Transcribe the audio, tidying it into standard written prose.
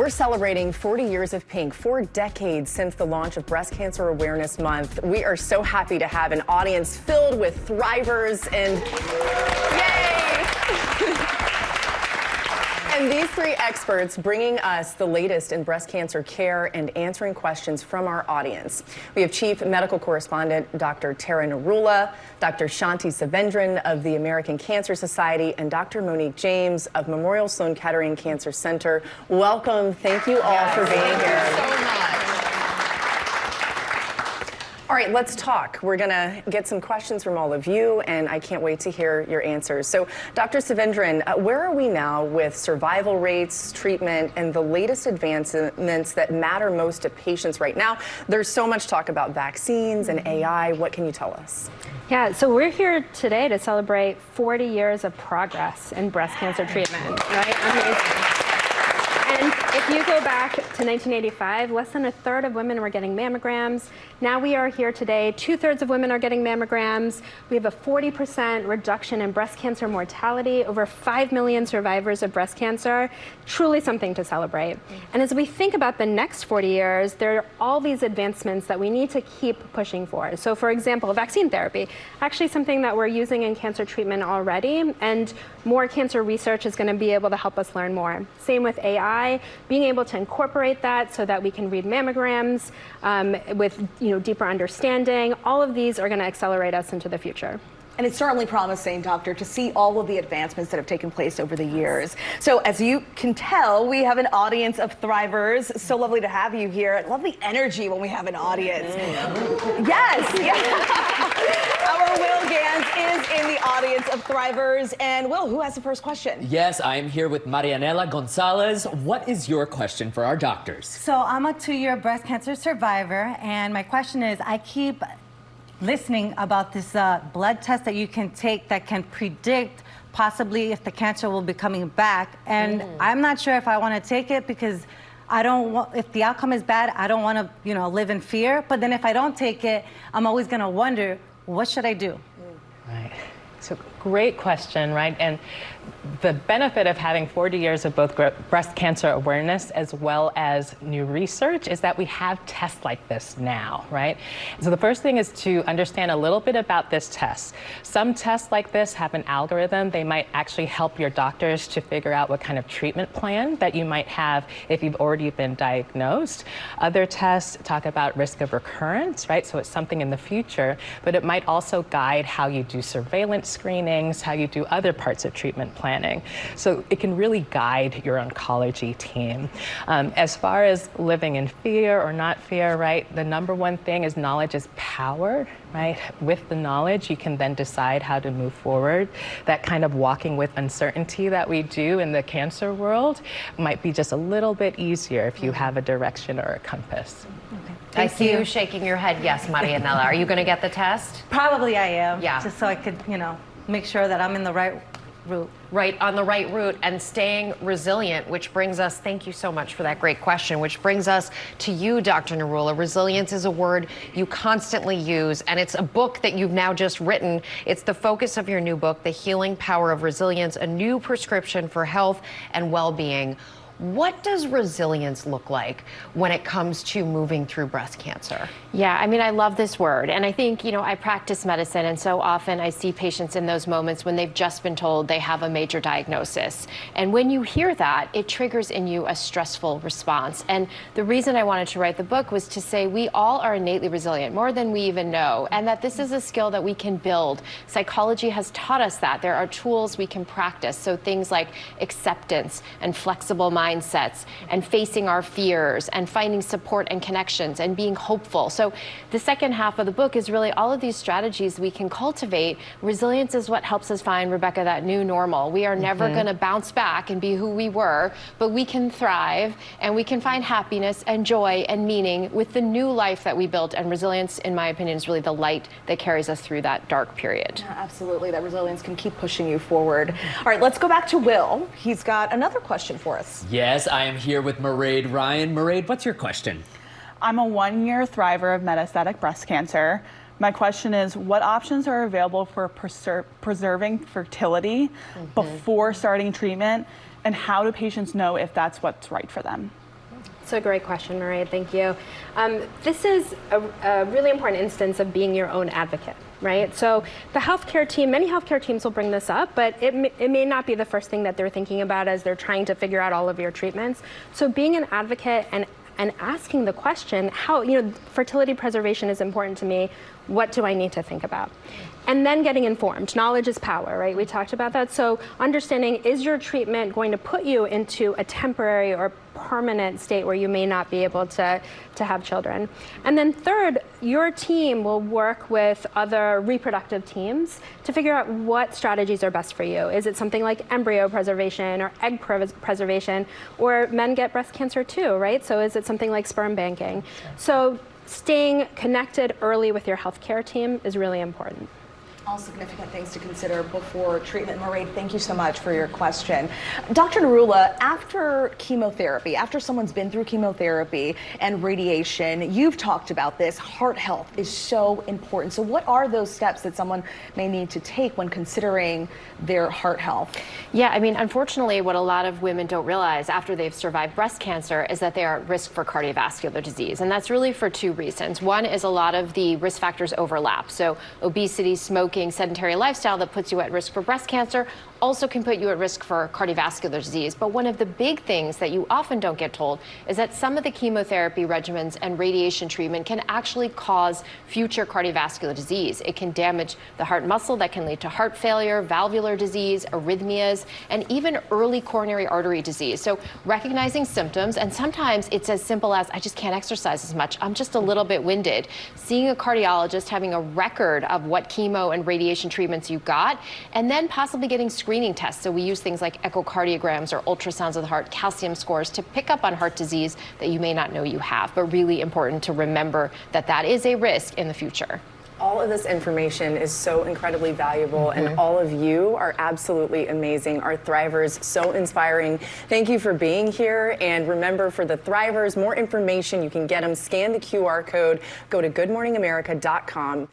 We're celebrating 40 years of Pink, 4 decades since the launch of Breast Cancer Awareness Month. We are so happy to have an audience filled with thrivers and yay! And these 3 experts bringing us the latest in breast cancer care and answering questions from our audience. We have Chief Medical Correspondent Dr. Narula, Dr. Shanthi Sivendran of the American Cancer Society, and Dr. Monique James of Memorial Sloan Kettering Cancer Center. Welcome. Thank you all for being here. Thank you so much. All right, let's talk. We're going to get some questions from all of you, and I can't wait to hear your answers. So, Dr. Sivendran, where are we now with survival rates, treatment, and the latest advancements that matter most to patients right now? There's so much talk about vaccines and AI. What can you tell us? Yeah, so we're here today to celebrate 40 years of progress in breast cancer treatment, right? Amazing. And if you go back to 1985, less than 1/3 of women were getting mammograms. Now we are here today, 2/3 of women are getting mammograms. We have a 40% reduction in breast cancer mortality, over 5 million survivors of breast cancer. Truly something to celebrate. And as we think about the next 40 years, there are all these advancements that we need to keep pushing for. So for example, vaccine therapy, actually something that we're using in cancer treatment already, and more cancer research is going to be able to help us learn more. Same with AI, being able to incorporate that so that we can read mammograms with deeper understanding. All of these are going to accelerate us into the future. And it's certainly promising, Doctor, to see all of the advancements that have taken place over the years. So as you can tell, we have an audience of thrivers. So lovely to have you here. I love the energy when we have an audience. Yes. Our Will Gans is in the audience of thrivers. And Will, who has the first question? Yes, I am here with Marianela Gonzalez. What is your question for our doctors? So I'm a 2-year breast cancer survivor, and my question is, I keep listening about this blood test that you can take that can predict possibly if the cancer will be coming back. And I'm not sure if I want to take it because I don't want, if the outcome is bad, I don't want to, live in fear. But then if I don't take it, I'm always going to wonder, what should I do? Right. So great question, right? And the benefit of having 40 years of both breast cancer awareness as well as new research is that we have tests like this now, right? So the first thing is to understand a little bit about this test. Some tests like this have an algorithm. They might actually help your doctors to figure out what kind of treatment plan that you might have if you've already been diagnosed. Other tests talk about risk of recurrence, right? So it's something in the future, but it might also guide how you do surveillance screenings, how you do other parts of treatment planning. So it can really guide your oncology team. As far as living in fear or not fear, right, the number one thing is knowledge is power, right? With the knowledge, you can then decide how to move forward. That kind of walking with uncertainty that we do in the cancer world might be just a little bit easier if you have a direction or a compass. I see you shaking your head. Yes, Marianela. Are you going to get the test? Probably I am. Yeah. Just so I could, make sure that I'm in the right route. Right, on the right route and staying resilient, which brings us, thank you so much for that great question, which brings us to you, Dr. Narula. Resilience is a word you constantly use, and it's a book that you've now just written. It's the focus of your new book, The Healing Power of Resilience, a new prescription for health and well-being. What does resilience look like when it comes to moving through breast cancer? Yeah, I mean, I love this word. And I think, I practice medicine, and so often I see patients in those moments when they've just been told they have a major diagnosis. And when you hear that, it triggers in you a stressful response. And the reason I wanted to write the book was to say we all are innately resilient, more than we even know, and that this is a skill that we can build. Psychology has taught us that. There are tools we can practice. So things like acceptance and flexible mindsets and facing our fears and finding support and connections and being hopeful. So the second half of the book is really all of these strategies we can cultivate. Resilience is what helps us find, Rebecca, that new normal. We are never going to bounce back and be who we were, but we can thrive and we can find happiness and joy and meaning with the new life that we built. And resilience, in my opinion, is really the light that carries us through that dark period. Yeah, absolutely. That resilience can keep pushing you forward. All right, let's go back to Will. He's got another question for us. Yes, I am here with Mairead Ryan. Mairead, what's your question? I'm a 1-year thriver of metastatic breast cancer. My question is, what options are available for preserving fertility before starting treatment, and how do patients know if that's what's right for them? It's a great question, Maria. Thank you. This is a really important instance of being your own advocate, right? So the healthcare team, many healthcare teams will bring this up, but it may not be the first thing that they're thinking about as they're trying to figure out all of your treatments. So being an advocate and asking the question, how, fertility preservation is important to me. What do I need to think about? And then getting informed. Knowledge is power, right? We talked about that. So understanding, is your treatment going to put you into a temporary or permanent state where you may not be able to have children? And then third, your team will work with other reproductive teams to figure out what strategies are best for you. Is it something like embryo preservation or egg preservation? Or men get breast cancer too, right? So is it something like sperm banking? So staying connected early with your healthcare team is really important. All significant things to consider before treatment. Marie, thank you so much for your question. Dr. Narula, after chemotherapy, after someone's been through chemotherapy and radiation, you've talked about this, heart health is so important. So what are those steps that someone may need to take when considering their heart health? Yeah, I mean, unfortunately, what a lot of women don't realize after they've survived breast cancer is that they are at risk for cardiovascular disease. And that's really for two reasons. One is a lot of the risk factors overlap. So obesity, smoking, sedentary lifestyle that puts you at risk for breast cancer also can put you at risk for cardiovascular disease. But one of the big things that you often don't get told is that some of the chemotherapy regimens and radiation treatment can actually cause future cardiovascular disease. It can damage the heart muscle that can lead to heart failure, valvular disease, arrhythmias, and even early coronary artery disease. So recognizing symptoms, and sometimes it's as simple as, I just can't exercise as much, I'm just a little bit winded. Seeing a cardiologist, having a record of what chemo and radiation treatments you got, and then possibly getting screening tests. So we use things like echocardiograms or ultrasounds of the heart, calcium scores to pick up on heart disease that you may not know you have, but really important to remember that that is a risk in the future. All of this information is so incredibly valuable, and all of you are absolutely amazing. Our Thrivers, so inspiring. Thank you for being here. And remember, for the Thrivers, more information, you can get them. Scan the QR code, go to goodmorningamerica.com.